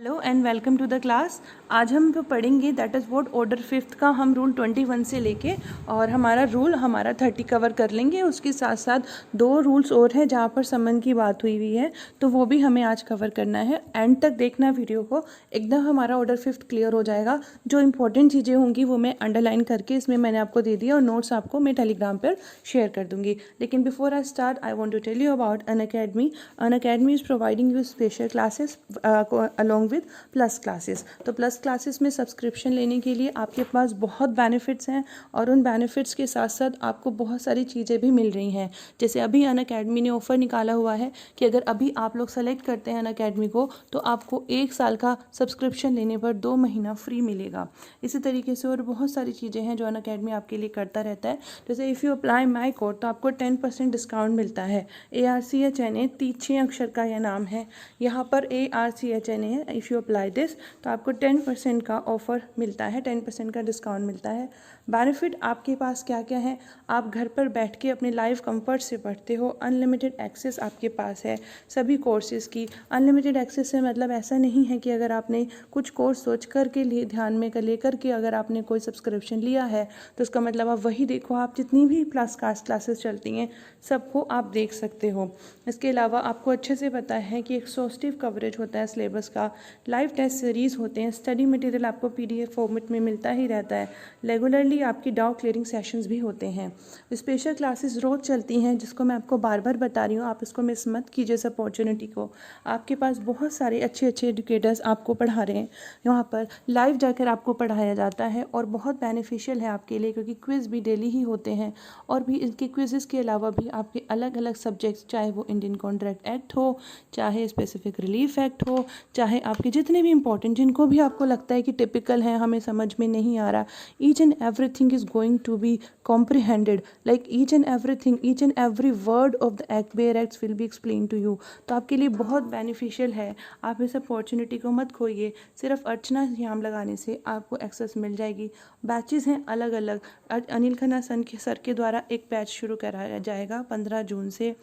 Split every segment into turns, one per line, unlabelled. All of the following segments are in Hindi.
Hello and welcome to the class. आज हम पढ़ेंगे that is what order fifth का हम रूल 21 से लेके और हमारा 30 कवर कर लेंगे। उसके साथ साथ दो रूल्स और हैं जहाँ पर समन की बात हुई हुई है, तो वो भी हमें आज कवर करना है। एंड तक देखना वीडियो को, एकदम हमारा ऑर्डर फिफ्थ क्लियर हो जाएगा। जो इंपॉर्टेंट चीज़ें होंगी वो मैं अंडरलाइन करके इसमें मैंने आपको दे दिया और नोट्स आपको मैं टेलीग्राम पर शेयर कर दूँगी। लेकिन before I start I want to tell you about Unacademy. Unacademy is providing you special classes along with plus classes. तो प्लस क्लासेस में सब्सक्रिप्शन लेने के लिए आपके पास बहुत बेनिफिट्स हैं और उन बेनिफिट्स के साथ साथ आपको बहुत सारी चीज़ें भी मिल रही हैं। जैसे अभी अनअकैडमी ने ऑफ़र निकाला हुआ है कि अगर अभी आप लोग सेलेक्ट करते हैं अनअकैडमी को तो आपको 1 साल का सब्सक्रिप्शन लेने पर 2 महीना फ्री मिलेगा। इसी तरीके से और बहुत सारी चीज़ें हैं जो अनअकैडमी आपके लिए करता रहता है। जैसे if you apply my code तो आपको 10% डिस्काउंट मिलता है। ARCHNA 6 अक्षर का यह नाम है। यहाँ पर ARCHNA है। इफ़ यू अप्लाई दिस तो आपको 10% का ऑफ़र मिलता है, 10% का डिस्काउंट मिलता है। बेनिफिट आपके पास क्या क्या है, आप घर पर बैठ के अपने लाइव कंफर्ट से पढ़ते हो। अनलिमिटेड एक्सेस आपके पास है सभी कोर्सेज़ की। अनलिमिटेड एक्सेस से मतलब ऐसा नहीं है कि अगर आपने कुछ कोर्स सोच कर के लिए ध्यान में कर लेकर के अगर आपने कोई सब्सक्रिप्शन लिया है तो उसका मतलब आप वही देखो। आप जितनी भी प्लस क्लासेस चलती हैं सबको आप देख सकते हो। इसके अलावा आपको अच्छे से पता है कि एक्सॉस्टिव कवरेज होता है सिलेबस का, लाइव टेस्ट सीरीज़ होते हैं, स्टडी मटेरियल आपको PDF फॉर्मेट में मिलता ही रहता है। रेगुलरली आपकी डाउट क्लियरिंग सेशंस भी होते हैं। स्पेशल क्लासेस रोज़ चलती हैं जिसको मैं आपको बार बार बता रही हूँ। आप इसको मिस मत कीजिए इस अपॉर्चुनिटी को। आपके पास बहुत सारे अच्छे अच्छे एजुकेटर्स आपको पढ़ा रहे हैं, यहाँ पर लाइव जाकर आपको पढ़ाया जाता है और बहुत बेनिफिशियल है आपके लिए क्योंकि क्विज़ भी डेली ही होते हैं। और भी इनके क्विज़ेस के अलावा भी आपके अलग अलग सब्जेक्ट्स, चाहे वो इंडियन कॉन्ट्रैक्ट एक्ट हो, चाहे स्पेसिफिक रिलीफ एक्ट हो, चाहे आपके जितने भी इंपॉर्टेंट जिनको भी आपको लगता है कि टिपिकल है, हमें समझ में नहीं आ रहा, each and everything is going to be comprehended. Like each and everything, each and every word of the act where acts will be explain to you. तो आपके लिए बहुत बेनिफिशियल है। आप इस अपॉर्चुनिटी को मत खोइए। सिर्फ अर्चना एग्जाम लगाने से आपको एक्सेस मिल जाएगी। बैचेज़ हैं अलग अलग। अनिल खन्ना सर के द्वारा एक बैच शुरू कराया जाएगा 15 जून से।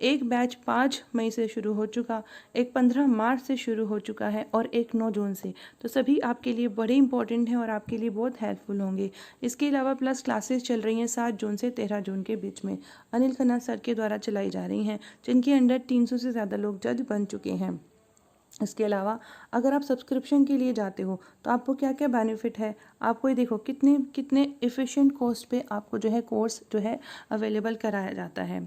एक बैच 5 मई से शुरू हो चुका, एक 15 मार्च से शुरू हो चुका है और एक 9 जून से। तो सभी आपके लिए बड़े इंपॉर्टेंट हैं और आपके लिए बहुत हेल्पफुल होंगे। इसके अलावा प्लस क्लासेस चल रही हैं 7 जून से 13 जून के बीच में, अनिल खन्ना सर के द्वारा चलाई जा रही हैं, जिनके अंडर 300 से ज़्यादा लोग जज बन चुके हैं। इसके अलावा अगर आप सब्सक्रिप्शन के लिए जाते हो तो आपको क्या क्या बेनिफिट है, आपको ये देखो कितने कितने एफिशिएंट कॉस्ट पे आपको जो है कोर्स जो है अवेलेबल कराया जाता है।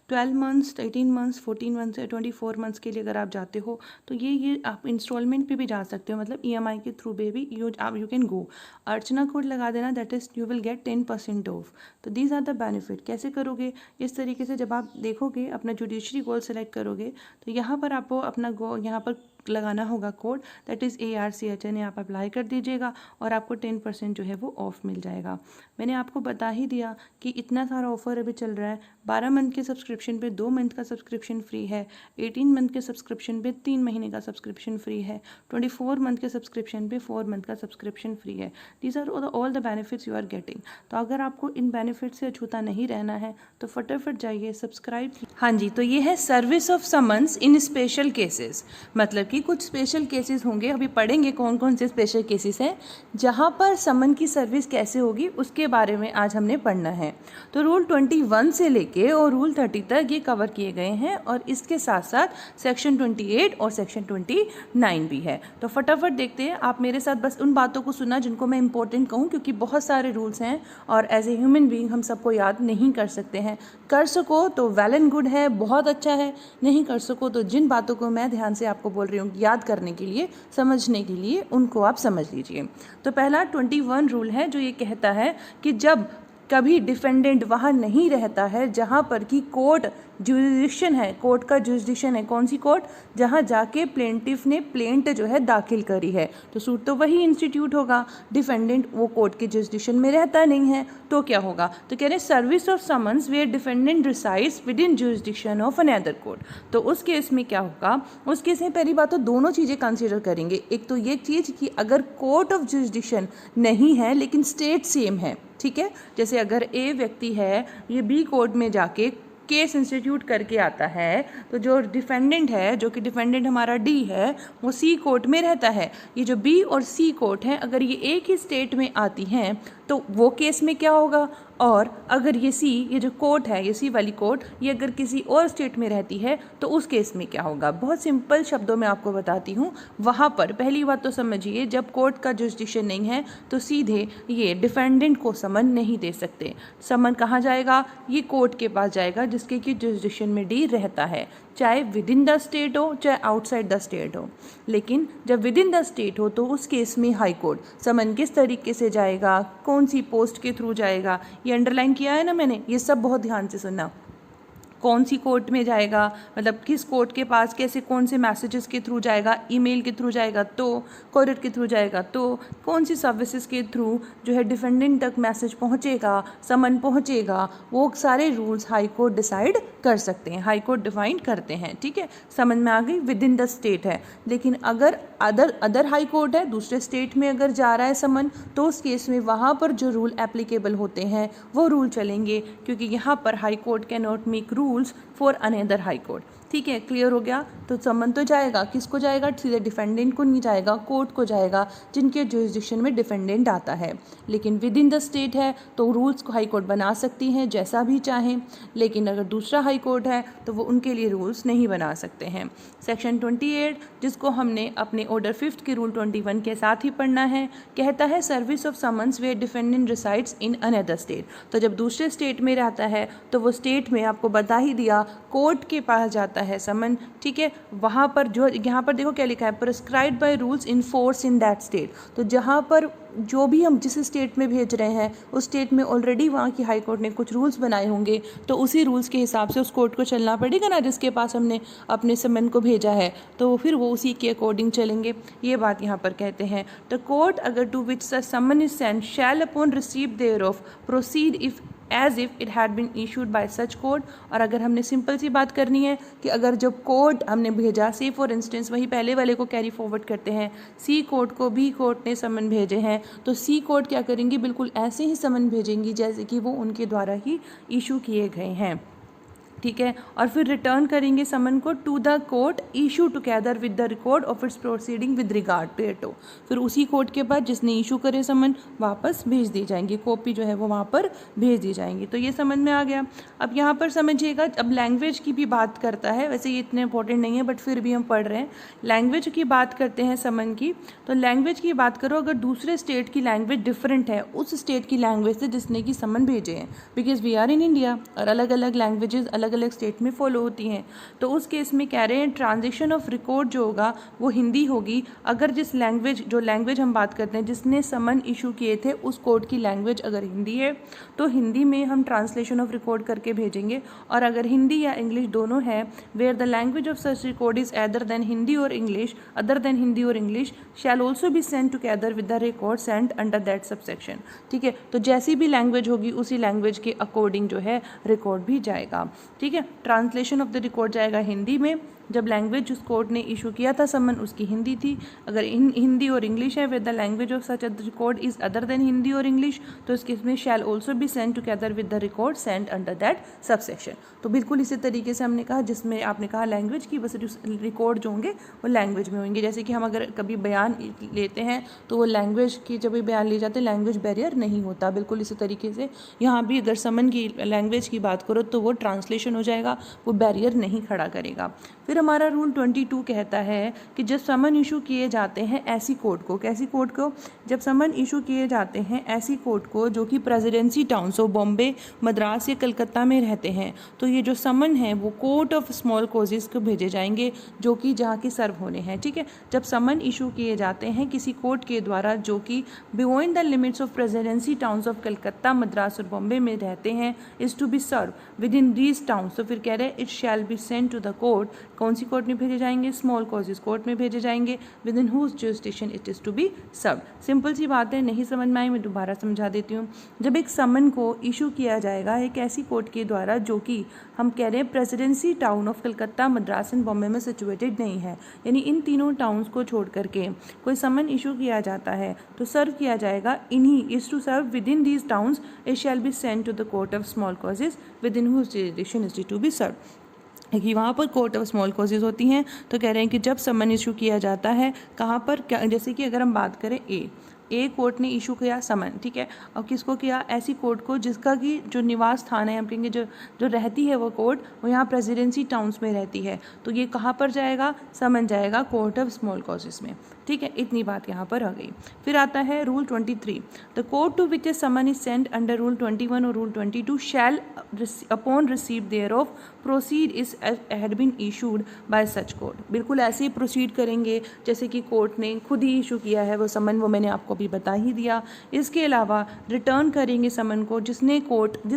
12 मंथ्स, 18 मंथ्स, 14 मंथ्स या 24 मंथ्स के लिए अगर आप जाते हो तो ये आप इंस्टॉलमेंट पे भी जा सकते हो, मतलब EMI के थ्रू पे भी you can go. Archana code लगा देना, that is you will get 10% of. तो दीज आर द बेनिफिट। कैसे करोगे, इस तरीके से जब आप देखोगे अपना जुडिशरी गोल सेलेक्ट करोगे तो यहाँ पर आपको अपना यहाँ पर लगाना होगा कोड, दैट इज़ ARCHNA। आप अप्लाई कर दीजिएगा और आपको 10% जो है वो ऑफ मिल जाएगा। मैंने आपको बता ही दिया कि इतना सारा ऑफर अभी चल रहा है। 12 मंथ के सब्सक्रिप्शन पे 2 मंथ का सब्सक्रिप्शन फ्री है, 18 मंथ के सब्सक्रिप्शन पे 3 महीने का सब्सक्रिप्शन फ्री है, 24 मंथ के सब्सक्रिप्शन पे 4 मंथ का सब्सक्रिप्शन फ्री है। These are all the benefits you are getting. तो अगर आपको इन बेनिफिट से अछूता नहीं रहना है तो फटाफट जाइए सब्सक्राइब। हाँ जी, तो ये है service of summons in special cases. मतलब कि कुछ स्पेशल केसेस होंगे, अभी पढ़ेंगे कौन कौन से स्पेशल केसेस हैं जहाँ पर समन की सर्विस कैसे होगी, उसके बारे में आज हमने पढ़ना है। तो रूल 21 से लेके और रूल 30 तक ये कवर किए गए हैं और इसके साथ साथ सेक्शन 28 और सेक्शन 29 भी है। तो फटाफट देखते हैं। आप मेरे साथ बस उन बातों को सुना जिनको मैं इंपॉर्टेंट कहूँ, क्योंकि बहुत सारे रूल्स हैं और एज ए ह्यूमन बीइंग हम सबको याद नहीं कर सकते हैं। कर सको तो वेल एंड गुड है, बहुत अच्छा है। नहीं कर सको तो जिन बातों को मैं ध्यान से आपको बोल रही हूँ याद करने के लिए, समझने के लिए, उनको आप समझ लीजिए। तो पहला 21 रूल है जो ये कहता है कि जब कभी डिफेंडेंट वहाँ नहीं रहता है जहाँ पर कि कोर्ट जुरिडिक्शन है, कोर्ट का जुरिडिक्शन है, कौन सी कोर्ट, जहाँ जाके प्लेंटिफ ने प्लेंट जो है दाखिल करी है, तो सूट तो वही इंस्टीट्यूट होगा। डिफेंडेंट वो कोर्ट के जुरिडिक्शन में रहता नहीं है तो क्या होगा, तो कह रहे service of summons where defendant resides within jurisdiction of another court. तो उस केस में क्या होगा, उस केस में पहली बात तो दोनों चीज़ें कंसिडर करेंगे। एक तो ये चीज़ कि अगर कोर्ट ऑफ जुरिडिक्शन नहीं है लेकिन स्टेट सेम है, ठीक है। जैसे अगर A व्यक्ति है, ये B कोर्ट में जाके केस इंस्टीट्यूट करके आता है, तो जो डिफेंडेंट है, जो कि डिफेंडेंट हमारा डी है, वो सी कोर्ट में रहता है। ये जो बी और सी कोर्ट हैं, अगर ये एक ही स्टेट में आती हैं तो वो केस में क्या होगा, और अगर ये सी, ये जो कोर्ट है, ये सी वाली कोर्ट, ये अगर किसी और स्टेट में रहती है तो उस केस में क्या होगा। बहुत सिंपल शब्दों में आपको बताती हूँ। वहाँ पर पहली बात तो समझिए, जब कोर्ट का जुरिसडिक्शन नहीं है तो सीधे ये डिफेंडेंट को समन नहीं दे सकते। समन कहाँ जाएगा, ये कोर्ट के पास जाएगा जिसके कि जुरिसडिक्शन में डी रहता है, चाहे विद इन द स्टेट हो चाहे आउटसाइड द स्टेट हो। लेकिन जब विद इन द स्टेट हो तो उस केस में हाई कोर्ट समन किस तरीके से जाएगा, कौन सी पोस्ट के थ्रू जाएगा, ये अंडरलाइन किया है ना मैंने, ये सब बहुत ध्यान से सुनना। कौन सी कोर्ट में जाएगा, मतलब किस कोर्ट के पास, कैसे, कौन से मैसेजेस के थ्रू जाएगा, ईमेल के थ्रू जाएगा तो, कोरियर के थ्रू जाएगा तो, कौन सी सर्विसेज के थ्रू जो है डिफेंडेंट तक मैसेज पहुंचेगा, समन पहुंचेगा, वो सारे रूल्स हाई कोर्ट डिसाइड कर सकते हैं, हाई कोर्ट डिफाइन करते हैं। ठीक है, समझ में आ गई, विद इन द स्टेट है। लेकिन अगर अदर हाई कोर्ट है, दूसरे स्टेट में अगर जा रहा है समन, तो उस केस में वहाँ पर जो रूल एप्लीकेबल होते हैं वो रूल चलेंगे, क्योंकि यहाँ पर high court can not make rules for another high court. ठीक है, क्लियर हो गया। तो समन तो जाएगा, किसको जाएगा, सीधे डिफेंडेंट को नहीं जाएगा, कोर्ट को जाएगा जिनके जुरिसडिक्शन में डिफेंडेंट आता है। लेकिन विद इन द स्टेट है तो रूल्स को हाई कोर्ट बना सकती हैं जैसा भी चाहें, लेकिन अगर दूसरा हाई कोर्ट है तो वो उनके लिए रूल्स नहीं बना सकते हैं। सेक्शन 28 जिसको हमने अपने ऑर्डर 5 के रूल 21 के साथ ही पढ़ना है, कहता है service of summons where defendant resides in another state. तो जब दूसरे स्टेट में रहता है तो वो स्टेट में, आपको बता ही दिया, कोर्ट के पास जाता है समन। ठीक है, वहाँ पर जो, यहाँ पर देखो क्या लिखा है, prescribed by rules in force in that state. तो जहाँ पर जो भी हम जिस स्टेट में भेज रहे हैं उस स्टेट में ऑलरेडी वहाँ की हाई कोर्ट ने कुछ रूल्स बनाए होंगे, तो उसी रूल्स के हिसाब से उस कोर्ट को चलना पड़ेगा ना, जिसके पास हमने अपने समन को भेजा है, तो फिर वो उसी के अकॉर्डिंग चलेंगे। ये बात यहाँ पर कहते हैं। द कोर्ट अगर to which the summon is sent shall upon receive thereof proceed if as if it had been issued by such court. और अगर हमने सिंपल सी बात करनी है कि अगर जब कोर्ट हमने भेजा, सी फॉर इंस्टेंस वही पहले वाले को कैरी फॉरवर्ड करते हैं, सी कोर्ट को बी कोर्ट ने समन भेजे हैं, तो सी कोर्ट क्या करेंगी, बिल्कुल ऐसे ही समन भेजेंगी जैसे कि वो उनके द्वारा ही इशू किए गए हैं। ठीक है, और फिर रिटर्न करेंगे समन को to the court issue together with the record of its proceeding with regard to it. फिर उसी कोर्ट के बाद जिसने इशू करे समन वापस भेज दी जाएंगी, कॉपी जो है वो वहाँ पर भेज दी जाएंगी। तो ये समझ में आ गया। अब यहाँ पर समझिएगा, अब लैंग्वेज की भी बात करता है, वैसे ये इतने इंपॉर्टेंट नहीं है बट फिर भी हम पढ़ रहे हैं। लैंग्वेज की बात करते हैं समन की, तो लैंग्वेज की बात करो, अगर दूसरे स्टेट की लैंग्वेज डिफरेंट है उस स्टेट की लैंग्वेज से जिसने की समन भेजे हैं, because we are in India और अलग अलग लैंग्वेजेस अलग अलग स्टेट में फॉलो होती हैं, तो उस केस में कह रहे हैं ट्रांजिशन ऑफ रिकॉर्ड जो होगा वो हिंदी होगी। अगर जिस लैंग्वेज, जो लैंग्वेज हम बात करते हैं जिसने समन इशू किए थे उस कोर्ट की लैंग्वेज अगर हिंदी है तो हिंदी में हम ट्रांसलेशन ऑफ रिकॉर्ड करके भेजेंगे। और अगर हिंदी या इंग्लिश दोनों है, where the language of such record is other than Hindi और इंग्लिश, अदर देन हिंदी और English shall also be sent together with the record sent under that subsection. ठीक है, तो जैसी भी लैंग्वेज होगी उसी लैंग्वेज के अकॉर्डिंग जो है रिकॉर्ड भी जाएगा। ठीक है, ट्रांसलेशन ऑफ द रिकॉर्ड जाएगा हिंदी में, जब लैंग्वेज जिस कोर्ट ने इशू किया था समन उसकी हिंदी थी। अगर हिंदी और इंग्लिश है, with the language of such record is other than Hindi और इंग्लिश, तो इसके इसमें shall also be sent together with the record sent under that subsection. तो बिल्कुल इसी तरीके से हमने कहा, जिसमें आपने कहा लैंग्वेज की, बस रिकॉर्ड जो होंगे वो लैंग्वेज में होंगे। जैसे कि हम अगर कभी बयान लेते हैं तो वो लैंग्वेज की जब भी बयान ले जाते हैं लैंग्वेज बैरियर नहीं होता। बिल्कुल इसी तरीके से यहाँ भी अगर समन की लैंग्वेज की बात करो तो वो ट्रांसलेशन हो जाएगा, वो बैरियर नहीं खड़ा करेगा। फिर हमारा रूल 22 कहता है कि जब समन इशू किए जाते हैं ऐसी कोर्ट को, कैसी कोर्ट को, जब समन इशू किए जाते हैं ऐसी कोर्ट को जो कि presidency towns of Bombay, Madras या कलकत्ता में रहते हैं, तो ये जो समन है वो कोर्ट ऑफ स्मॉल कॉजेज़ को भेजे जाएंगे जो कि जहाँ की सर्व होने हैं। ठीक है, जब समन इशू किए जाते हैं किसी कोर्ट के द्वारा जो कि beyond the limits of presidency towns of Calcutta, Madras और बॉम्बे में रहते हैं, is to be serve within these towns, तो फिर कह रहे हैं it shall be sent to the court. कौन सी कोर्ट में भेजे जाएंगे, स्मॉल कॉजेज कोर्ट में भेजे जाएंगे, within whose jurisdiction it is to be served. Simple सी बात है, नहीं समझ में आई मैं दोबारा समझा देती हूँ। जब एक समन को इशू किया जाएगा एक ऐसी कोर्ट के द्वारा जो कि हम कह रहे हैं presidency town of Calcutta, Madras and Bombay में सिचुएटेड नहीं है, यानी इन तीनों टाउन्स को छोड़ करके कोई समन इशू किया जाता है तो सर्व किया जाएगा इन्हीं is to serve within these towns it shall be send to the court of small causes within whose jurisdiction is to be serve. कि वहाँ पर कोर्ट ऑफ स्मॉल कॉजेज होती हैं, तो कह रहे हैं कि जब समन इशू किया जाता है कहाँ पर, क्या जैसे कि अगर हम बात करें ए कोर्ट ने इशू किया समन, ठीक है, और किसको किया, ऐसी कोर्ट को जिसका कि जो निवास स्थान है हम कहेंगे जो रहती है वो कोर्ट वो यहाँ प्रेसिडेंसी टाउन्स में रहती है, तो ये कहाँ पर जाएगा, समन जाएगा कोर्ट ऑफ स्मॉल कॉजेज में। ठीक है, इतनी बात यहाँ पर आ गई। फिर आता है rule 23, the court to which a summon is sent under rule 21 और rule 22 shall upon receive thereof proceed is had been issued by such court. बिल्कुल ऐसे ही प्रोसीड करेंगे जैसे कि कोर्ट ने खुद ही इशू किया है वो समन, वो मैंने आपको भी बता ही दिया। इसके अलावा रिटर्न करेंगे समन को, जिस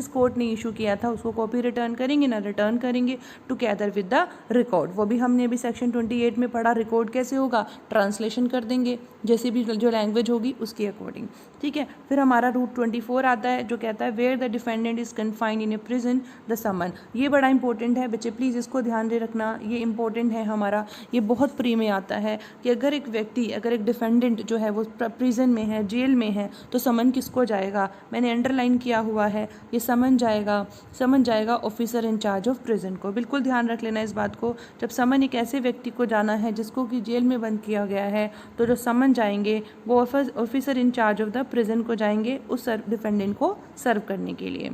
कोर्ट ने इशू किया था उसको कॉपी रिटर्न करेंगे ना, रिटर्न करेंगे टुगेदर विद द रिकॉर्ड। वो भी हमने अभी सेक्शन 28 में पढ़ा, रिकॉर्ड कैसे होगा, ट्रांसलेशन कर देंगे जैसे भी जो लैंग्वेज होगी उसके अकॉर्डिंग। ठीक है, फिर हमारा रूल 24 आता है जो कहता है where the defendant is confined in a prison the summon. ये बड़ा इंपॉर्टेंट है बच्चे, प्लीज़ इसको ध्यान दे रखना, ये इंपॉर्टेंट है हमारा, ये बहुत प्री में आता है कि अगर एक व्यक्ति, अगर एक डिफेंडेंट जो है वो प्रिजन में है, जेल में है, तो समन किसको जाएगा, मैंने अंडरलाइन किया हुआ है, ये समन जाएगा officer in charge of prison को। बिल्कुल ध्यान रख लेना इस बात को, जब समन एक ऐसे व्यक्ति को जाना है जिसको कि जेल में बंद किया गया है, तो जो समन जाएंगे वो officer in charge of the prison को जाएंगे उस डिफेंडेंट को सर्व करने के लिए।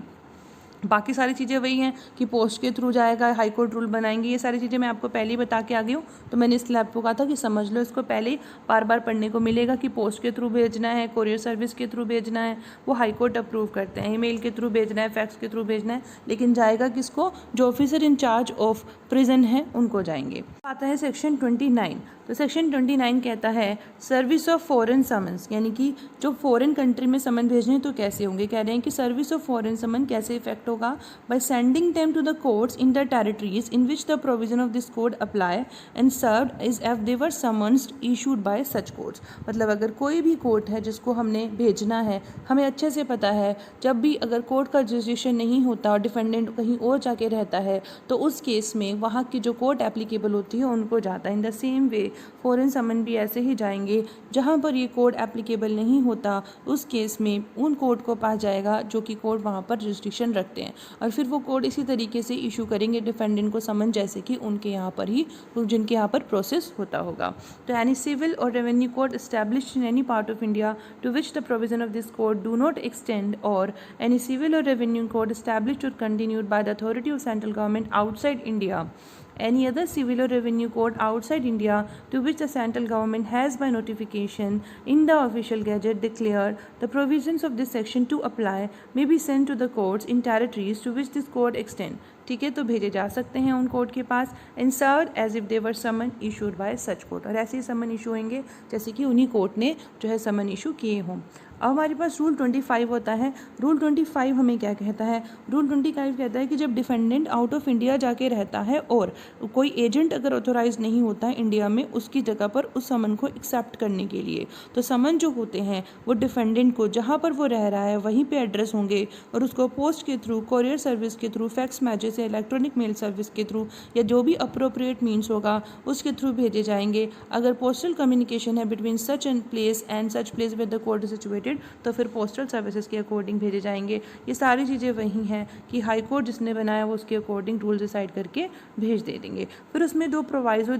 बाकी सारी चीज़ें वही हैं कि पोस्ट के थ्रू जाएगा, हाई कोर्ट रूल बनाएंगे, ये सारी चीज़ें मैं आपको पहले ही बता के आ गई हूँ, तो मैंने इसलिए आपको कहा था कि समझ लो इसको, पहले ही बार बार पढ़ने को मिलेगा कि पोस्ट के थ्रू भेजना है, कोरियर सर्विस के थ्रू भेजना है, वो हाई कोर्ट अप्रूव करते हैं, ईमेल के थ्रू भेजना है, फैक्स के थ्रू भेजना है, लेकिन जाएगा किसको, जो officer in charge of prison है उनको जाएंगे। आता है सेक्शन 29, तो सेक्शन 29 कहता है सर्विस ऑफ फॉरेन समन्स, यानी कि जो फॉरेन कंट्री में समन भेजने तो कैसे होंगे, कह रहे हैं कि सर्विस ऑफ फॉरेन समन कैसे इफेक्ट होगा, by sending them to the courts in the territories in which the provision of this code apply and served as if they were summons issued by such courts. मतलब अगर कोई भी कोर्ट है जिसको हमने भेजना है, हमें अच्छे से पता है जब भी अगर कोर्ट का जुरिसडिक्शन नहीं होता और डिफेंडेंट कहीं और जाके रहता है तो उस केस में वहाँ की जो कोर्ट एप्लीकेबल होती है उनको जाता है। In the same way foreign summon भी ऐसे ही जाएंगे, जहाँ पर ये कोड एप्लीकेबल नहीं होता उस केस में उन कोर्ट को पास जाएगा जो कि कोर्ट वहाँ पर जुरिसडिक्शन रखते हैं, और फिर वो कोर्ट इसी तरीके से इशू करेंगे डिफेंडेंट को समन जैसे कि उनके यहाँ पर ही, जिनके यहाँ पर प्रोसेस होता होगा। तो एनी सिविल और revenue court established in any part of India to which the provision of this code do not extend, और एनी सिविल और रेवेन्यू कोड एस्टैब्लिश्ड और continued by the authority of central government outside India, any other civil or revenue code outside India to which the central government has by notification in the official gazette declared the provisions of this section to apply may be sent to the courts in territories to which this code extend। ठीक है, तो भेजे जा सकते हैं उन कोर्ट के पास, and serve as if they were summon issued by such court, और ऐसे ही समन इशू होंगे जैसे कि उन्हीं कोर्ट ने जो है समन इशू किए हों। अब हमारे पास रूल 25 होता है। रूल 25 हमें क्या कहता है, रूल 25 कहता है कि जब डिफेंडेंट आउट ऑफ इंडिया जाके रहता है और कोई एजेंट अगर ऑथोराइज नहीं होता है इंडिया में उसकी जगह पर उस समन को एक्सेप्ट करने के लिए, तो समन जो होते हैं वो डिफेंडेंट को जहाँ पर वो रह रहा है वहीं पे एड्रेस होंगे और उसको पोस्ट के थ्रू, कोरियर सर्विस के थ्रू, फैक्स मैसेज या इलेक्ट्रॉनिक मेल सर्विस के थ्रू या जो भी अप्रोप्रिएट मीन्स होगा उसके थ्रू भेजे जाएंगे। अगर पोस्टल कम्युनिकेशन है between such and such place with the court is situated तो फिर पोस्टल सर्विसेज के अकॉर्डिंग भेजे जाएंगे। ये सारी चीज़ें वही हैं कि हाई कोर्ट जिसने बनाया वो उसके अकॉर्डिंग रूल डिसाइड करके भेज दे देंगे। फिर उसमें दो प्रोवाइजो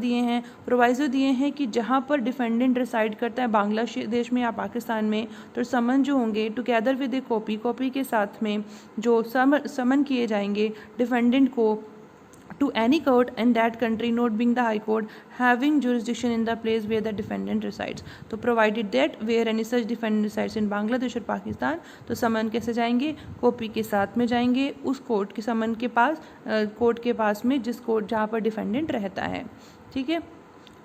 दिए हैं कि जहाँ पर डिफेंडेंट रिसाइड करता है बांग्लादेश में या पाकिस्तान में, तो समन जो होंगे टुगेदर विद ए कॉपी के साथ में जो समन किए जाएंगे डिफेंडेंट को to any court in that country not being the high court having jurisdiction in the place where the defendant resides, तो provided that where any such defendant resides in Bangladesh और पाकिस्तान, तो समन कैसे जाएंगे, कॉपी के साथ में जाएंगे उस कोर्ट के समन के पास, कोर्ट के पास में जिस कोर्ट जहाँ पर डिफेंडेंट रहता है। ठीक है,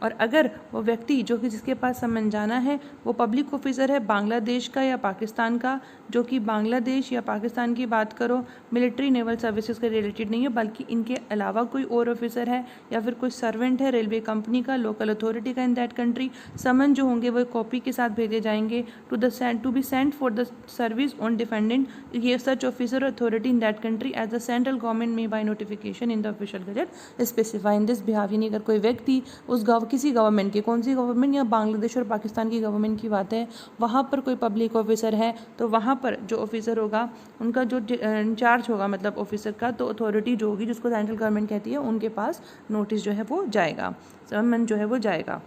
और अगर वो व्यक्ति जो कि जिसके पास समन जाना है वो पब्लिक ऑफिसर है बांग्लादेश का या पाकिस्तान का, जो कि बांग्लादेश या पाकिस्तान की बात करो मिलिट्री नेवल सर्विसेज के रिलेटेड नहीं है, बल्कि इनके अलावा कोई और ऑफिसर है या फिर कोई सर्वेंट है रेलवे कंपनी का, लोकल अथॉरिटी का इन दैट कंट्री, समन जो होंगे वो कॉपी के साथ भेजे जाएंगे to be sent for the service on defendant ये such officer authority in that country as the central government may by notification in the official gazette specify in this behalf. यानी अगर कोई व्यक्ति उस किसी गवर्नमेंट की, कौन सी गवर्नमेंट, या बांग्लादेश और पाकिस्तान की गवर्नमेंट की बात है, वहाँ पर कोई पब्लिक ऑफिसर है तो वहाँ पर जो ऑफिसर होगा उनका जो इंचार्ज होगा मतलब ऑफिसर का, तो अथॉरिटी जो होगी जिसको सेंट्रल गवर्नमेंट कहती है उनके पास नोटिस जो है वो जाएगा, समन जो है वो जाएगा।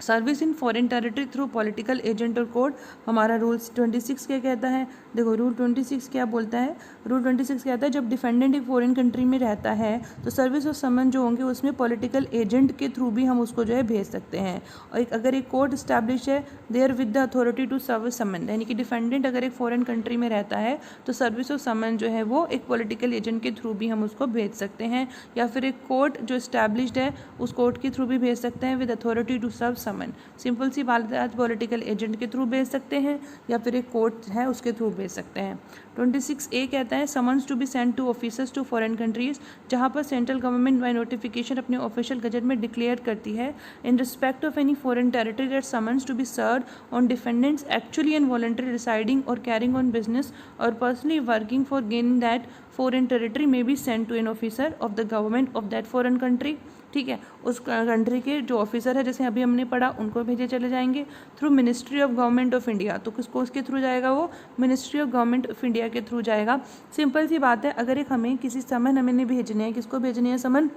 Service in foreign territory through political agent और कोड, हमारा रूल 26 क्या कहता है, देखो रूल 26 क्या बोलता है, रूल 26 कहता है जब डिफेंडेंट एक फॉरेन कंट्री में रहता है तो सर्विस और समन जो होंगे उसमें पॉलिटिकल एजेंट के थ्रू भी हम उसको जो है भेज सकते हैं। और अगर एक कोर्ट इस्टेब्लिश है there with the authority to serve summon, यानी कि डिफेंडेंट अगर एक फॉरेन कंट्री में रहता है तो सर्विस और समन जो है वो एक पॉलिटिकल एजेंट के थ्रू भी हम उसको भेज सकते हैं, या फिर एक कोर्ट जो इस्टेब्लिश्ड है उस कोर्ट के थ्रू भी भेज सकते हैं with authority to serve summon. Simple सी बात है, पॉलिटिकल एजेंट के थ्रू भेज सकते हैं या फिर एक कोर्ट है उसके थ्रू भेज सकते हैं। 26A कहता है summons to be send to officers to foreign countries, जहाँ पर सेंट्रल गवर्नमेंट बाय नोटिफिकेशन अपने ऑफिशियल गजट में डिक्लेयर करती है in respect of any foreign territory that summons to be served on defendants actually and voluntary residing और कैरिंग ऑन बिजनेस और personally working for gain that foreign territory में be send to an officer of the government of that foreign country. ठीक है, उस कंट्री के जो ऑफिसर है जैसे अभी हमने पढ़ा उनको भेजे चले जाएंगे through ministry of government of India, तो किसको उसके थ्रू जाएगा, वो ministry of government of India के थ्रू जाएगा। सिंपल सी बात है, अगर एक हमें किसी समन हमें भेजने हैं, किसको भेजने हैं समन,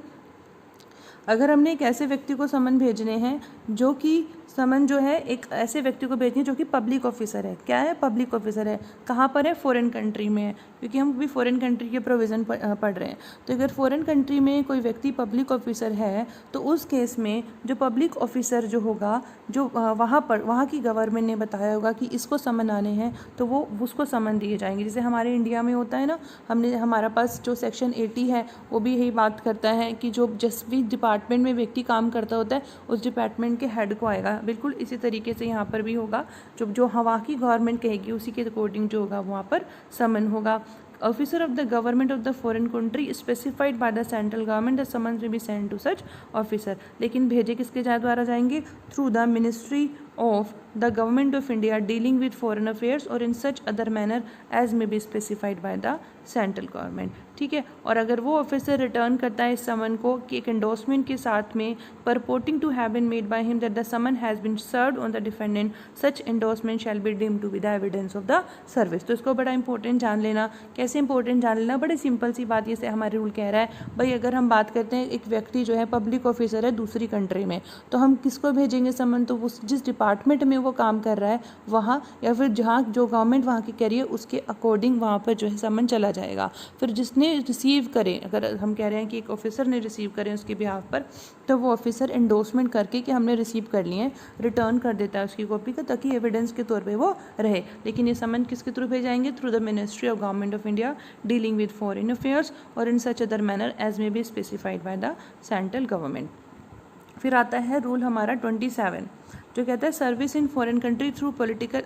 अगर हमने एक ऐसे व्यक्ति को समन भेजने हैं जो कि समन जो है एक ऐसे व्यक्ति को भेजनी है जो कि पब्लिक ऑफिसर है, क्या है, पब्लिक ऑफिसर है, कहाँ पर है, फॉरेन कंट्री में है, क्योंकि हम भी फॉरेन कंट्री के प्रोविज़न पढ़ रहे हैं। तो अगर फॉरेन कंट्री में कोई व्यक्ति पब्लिक ऑफिसर है तो उस केस में जो पब्लिक ऑफिसर जो होगा, जो वहाँ की गवर्नमेंट ने बताया होगा कि इसको समन आने हैं तो वो उसको समन दिए जाएंगे। जैसे हमारे इंडिया में होता है ना, हमारा पास जो सेक्शन 80 है वो भी यही बात करता है कि जो जिस भी डिपार्टमेंट में व्यक्ति काम करता होता है उस डिपार्टमेंट के हेड को आएगा। बिल्कुल इसी तरीके से यहाँ पर भी होगा, जो वहाँ की गवर्नमेंट कहेगी उसी के अकॉर्डिंग जो होगा वहाँ पर समन होगा। Officer of the government of the foreign country specified by the central government the summons will be send to such officer, लेकिन भेजे किसके द्वारा जाएंगे, through the ministry of the government of India dealing with foreign affairs or in such other manner as may be specified by the central government. ठीक है, और अगर वो ऑफिसर रिटर्न करता है इस समन को कि एक एंडोर्समेंट के साथ में purporting to have been made by him that the summon has been served on the defendant, such endorsement shall be deemed to be the evidence of the service. तो इसको बड़ा इंपॉर्टेंट जान लेना, कैसे इंपॉर्टेंट जान लेना, बड़ी सिंपल सी बात ये से हमारे रूल कह रहा है भाई, अगर हम बात करते हैं एक व्यक्ति जो है पब्लिक ऑफिसर है दूसरी कंट्री में, तो हम किसको भेजेंगे समन, तो उस जिस डिपार्टमेंट में वो काम कर रहा है वहाँ, या फिर जहाँ जो गवर्नमेंट वहाँ की कह रही है उसके अकॉर्डिंग वहाँ पर जो है समन चला जाएगा। फिर जिसने रिसीव करें, अगर हम कह रहे हैं कि एक ऑफिसर ने रिसीव करें उसके बिहाफ पर, तो वो ऑफिसर एंडोर्समेंट करके कि हमने रिसीव कर लिए रिटर्न कर देता है उसकी कॉपी का, ताकि एविडेंस के तौर पे वो रहे। लेकिन ये समन किसके थ्रू भेजाएंगे, through the ministry of government of India dealing with foreign affairs और in such other manner as may be specified by the central government. फिर आता है रूल हमारा 27 जो कहता है service in foreign country through political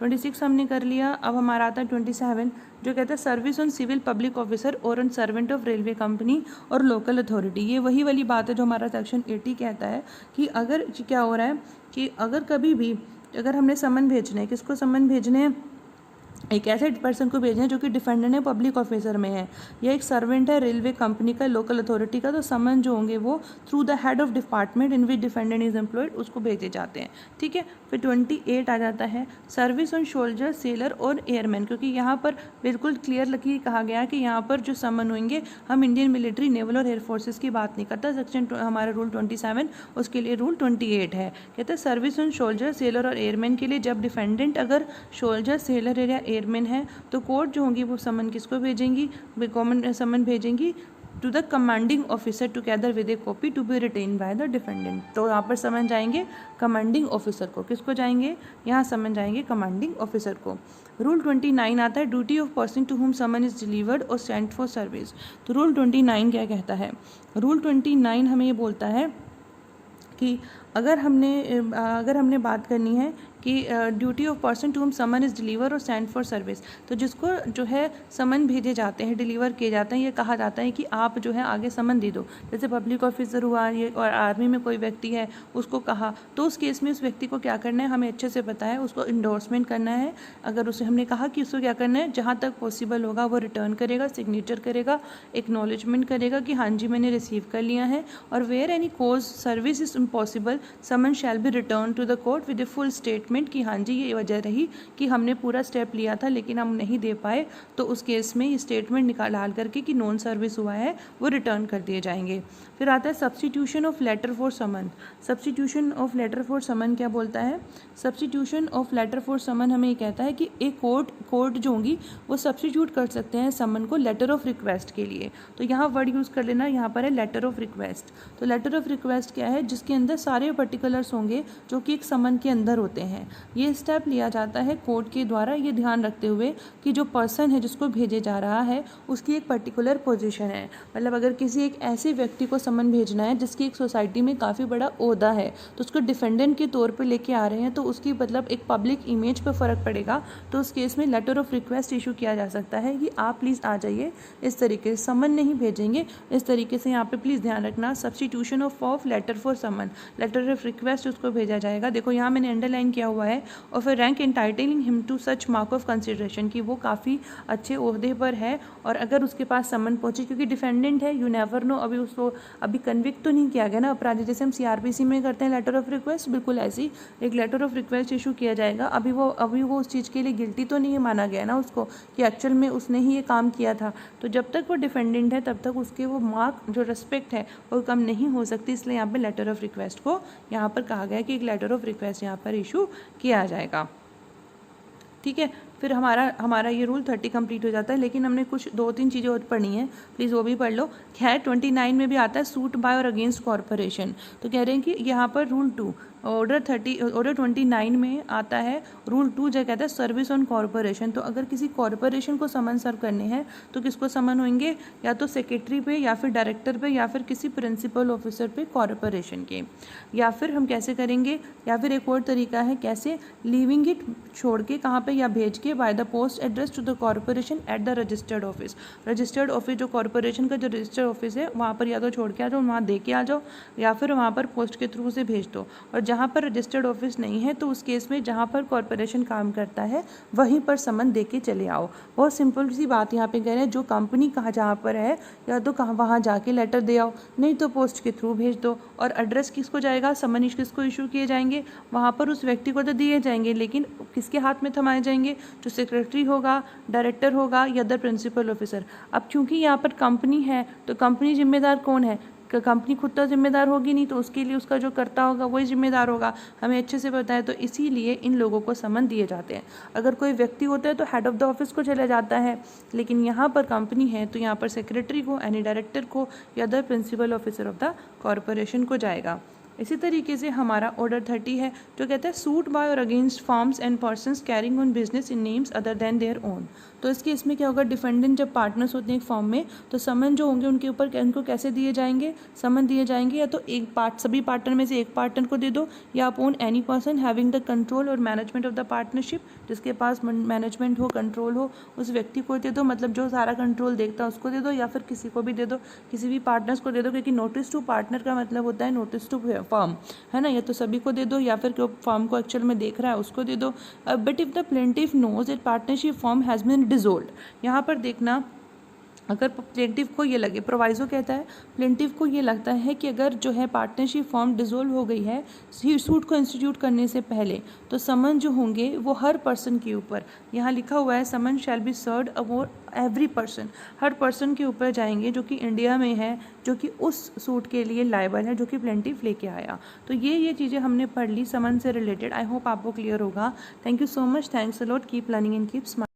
26 हमने कर लिया। अब हमारा आता है 27 जो कहता है service on civil public officer और on servant of railway company और लोकल अथॉरिटी। ये वही वाली बात है जो हमारा सेक्शन 80 कहता है कि अगर क्या हो रहा है कि अगर कभी भी अगर हमने समन भेजने हैं, किसको समन भेजने हैं, एक ऐसे पर्सन को भेजना है जो कि डिफेंडेंट है पब्लिक ऑफिसर में है, या एक सर्वेंट है रेलवे कंपनी का, लोकल अथॉरिटी का, तो समन जो होंगे वो through the head of department in which defendant is employed उसको भेजे जाते हैं। ठीक है, फिर 28 आ जाता है सर्विस ऑन सोल्जर, सेलर और एयरमैन, क्योंकि यहाँ पर बिल्कुल क्लियर लिखी कहा गया कि यहाँ पर जो समन होंगे हम इंडियन मिलिट्री, नेवल और एयर फोर्सेज की बात नहीं करता। सेक्शन हमारा रूल 27 उसके लिए रूल 28 है, कहते हैं सर्विस ऑन सोल्जर, सेलर और एयरमैन के लिए जब डिफेंडेंट अगर सोल्जर, सेलर या एयरमैन है तो कोर्ट जो होंगी वो समन किसको भेजेंगी, गवर्नमेंट समन भेजेंगी to the commanding officer together with a copy to be retained by the defendant. तो यहाँ पर समन जाएंगे कमांडिंग ऑफिसर को, किसको जाएंगे, यहाँ समन जाएंगे कमांडिंग ऑफिसर को। रूल 29 आता है duty of person to whom summon is delivered और सेंट फॉर सर्विस। तो रूल 29 क्या कहता है, रूल 29 हमें ये बोलता है कि अगर हमने बात करनी है कि duty of person to whom summon is deliver और सेंड फॉर सर्विस, तो जिसको जो है समन भेजे जाते हैं, डिलीवर किए जाते हैं, ये कहा जाता है कि आप जो है आगे समन दे दो। जैसे पब्लिक ऑफिसर हुआ ये, और आर्मी में कोई व्यक्ति है उसको कहा, तो उस केस में उस व्यक्ति को क्या करना है हमें अच्छे से पता है, उसको इंडोर्समेंट करना है। अगर उसे हमने कहा कि उसको क्या करना है, जहाँ तक पॉसिबल होगा वो रिटर्न करेगा, सिग्नेचर करेगा, एक्नॉलेजमेंट करेगा कि हाँ जी मैंने रिसीव कर लिया है। और where any cause service is impossible summon shall be return to the court with a full statement कि हाँ जी ये वजह रही कि हमने पूरा स्टेप लिया था लेकिन हम नहीं दे पाए, तो उस केस में ये स्टेटमेंट निकाल करके कि नॉन सर्विस हुआ है वो रिटर्न कर दिए जाएंगे। फिर आता है substitution of letter for summon. Substitution of letter for summon क्या बोलता है? Substitution of letter for summon हमें ये कहता है कि एक कोर्ट जो होंगी वो सब्स्टिट्यूट कर सकते हैं समन को लेटर ऑफ रिक्वेस्ट के लिए। तो यहाँ वर्ड यूज़ कर लेना, यहाँ पर है लेटर ऑफ रिक्वेस्ट। तो लेटर ऑफ रिक्वेस्ट क्या है? जिसके अंदर सारे पर्टिकुलर्स होंगे जो कि एक समन के अंदर होते हैं। ये स्टेप लिया जाता है कोर्ट के द्वारा, ये ध्यान रखते हुए कि जो पर्सन है जिसको भेजे जा रहा है उसकी एक पर्टिकुलर पोजीशन है। मतलब अगर किसी एक ऐसे व्यक्ति को समन भेजना है जिसकी एक सोसाइटी में काफ़ी बड़ा ओहदा है, तो उसको डिफेंडेंट के तौर पे लेके आ रहे हैं, तो उसकी मतलब एक पब्लिक इमेज पर फ़र्क पड़ेगा। तो उस केस में लेटर ऑफ रिक्वेस्ट इशू किया जा सकता है कि आप प्लीज़ आ जाइए, इस तरीके से समन नहीं भेजेंगे। इस तरीके से यहाँ पे प्लीज़ ध्यान रखना, substitution of letter for summon, letter of request उसको भेजा जाएगा। देखो यहाँ मैंने अंडरलाइन किया हुआ है। और फिर rank entitling him to such mark of consideration कि वो काफ़ी अच्छे ओहदे पर है और अगर उसके पास समन पहुंचे, क्योंकि डिफेंडेंट है, यू नेवर नो, अभी उसको अभी कन्विक्ट तो नहीं किया गया ना अपराधी, जैसे हम सीआरपीसी में करते हैं लेटर ऑफ रिक्वेस्ट, बिल्कुल ऐसी एक लेटर ऑफ रिक्वेस्ट इशू किया जाएगा। अभी वो उस चीज़ के लिए गिल्टी तो नहीं माना गया ना उसको कि एक्चुअल में उसने ही ये काम किया था। तो जब तक वो डिफेंडेंट है तब तक उसके वो मार्क जो रिस्पेक्ट है वो कम नहीं हो सकती, इसलिए यहाँ पे लेटर ऑफ रिक्वेस्ट को यहाँ पर कहा गया कि एक लेटर ऑफ रिक्वेस्ट यहाँ पर इशू किया जाएगा। ठीक है, फिर हमारा ये रूल 30 कंप्लीट हो जाता है। लेकिन हमने कुछ 2-3 चीज़ें और पढ़ी हैं, प्लीज़ वो भी पढ़ लो। खैर 29 में भी आता है सूट बाय और अगेंस्ट कॉरपोरेशन। तो कह रहे हैं कि यहाँ पर रूल 2 ऑर्डर 29 में आता है रूल 2 जो कहता है सर्विस ऑन कॉरपोरेशन। तो अगर किसी कॉरपोरेशन को समन सर्व करने हैं तो किसको समन होंगे? या तो सेक्रेटरी पे, या फिर डायरेक्टर पे, या फिर किसी प्रिंसिपल ऑफिसर पे कॉरपोरेशन के। या फिर हम कैसे करेंगे? या फिर एक और तरीका है कैसे, लीविंग इट, छोड़ के, कहाँ पे, या भेज के, by the post address to the corporation at the registered office. Registered office जो कॉरपोरेशन का जो रजिस्टर्ड ऑफिस है वहाँ पर या तो छोड़ के आ जाओ, वहाँ दे के आ जाओ, या फिर वहाँ पर पोस्ट के थ्रू से भेज दो। और जहाँ पर रजिस्टर्ड ऑफिस नहीं है तो उस केस में जहाँ पर कॉरपोरेशन काम करता है वहीं पर समन दे के चले आओ। बहुत सिंपल सी बात यहाँ पे कह रहे हैं, जो कंपनी कहाँ जहाँ पर है या तो कहाँ वहाँ जाके लेटर दे आओ, नहीं तो पोस्ट के थ्रू भेज दो। और एड्रेस किसको जाएगा, समन किसको इशू किए जाएंगे, वहाँ पर उस व्यक्ति को तो दिए जाएंगे, लेकिन किसके हाथ में थमाए जाएंगे? जो सेक्रेटरी होगा, डायरेक्टर होगा, या अदर प्रिंसिपल ऑफिसर। अब चूंकि यहाँ पर कंपनी है तो कंपनी जिम्मेदार कौन है? कंपनी खुद तो जिम्मेदार होगी नहीं, तो उसके लिए उसका जो करता होगा वही जिम्मेदार होगा, हमें अच्छे से पता है। तो इसीलिए इन लोगों को समन दिए जाते हैं। अगर कोई व्यक्ति होता है तो हेड ऑफ द ऑफिस को चला जाता है, लेकिन यहाँ पर कंपनी है तो यहाँ पर सेक्रेटरी को, यानी डायरेक्टर को, या other principal officer of the corporation को जाएगा। इसी तरीके से हमारा ऑर्डर 30 है जो कहता है सूट बाय और against firms and persons carrying on business in names other than their own. तो इसके इसमें क्या होगा, डिफेंडेंट जब पार्टनर्स होते हैं एक फॉर्म में तो समन जो होंगे उनके ऊपर उनको कैसे दिए जाएंगे? समन दिए जाएंगे या तो सभी पार्टनर में से एक पार्टनर को दे दो, या upon any person having the control और मैनेजमेंट ऑफ द पार्टनरशिप, जिसके पास मैनेजमेंट हो, कंट्रोल हो, उस व्यक्ति को दे दो, मतलब जो सारा कंट्रोल देखता है उसको दे दो, या फिर किसी को भी दे दो, किसी भी पार्टनर्स को दे दो, क्योंकि नोटिस टू पार्टनर का मतलब होता है नोटिस टू फर्म, है ना। या तो सभी को दे दो, या फिर जो फर्म को एक्चुअल में देख रहा है उसको दे दो। But if the plaintiff knows that partnership firm has been dissolved, यहाँ पर देखना, अगर प्लेंटिव को ये लगे, प्रोवाइजो कहता है प्लेंटिव को ये लगता है कि अगर जो है पार्टनरशिप फॉर्म डिसॉल्व हो गई है सूट को इंस्टीट्यूट करने से पहले, तो समन जो होंगे वो हर पर्सन के ऊपर, यहाँ लिखा हुआ है summon shall be served upon every person, हर पर्सन के ऊपर जाएंगे जो कि इंडिया में है, जो कि उस सूट के लिए लायबल है, जो कि प्लेंटिव लेके आया। तो ये चीज़ें हमने पढ़ ली समन से रिलेटेड। आई होप आपको क्लियर होगा। Thank you so much, thanks a lot, keep learning and keep smiling.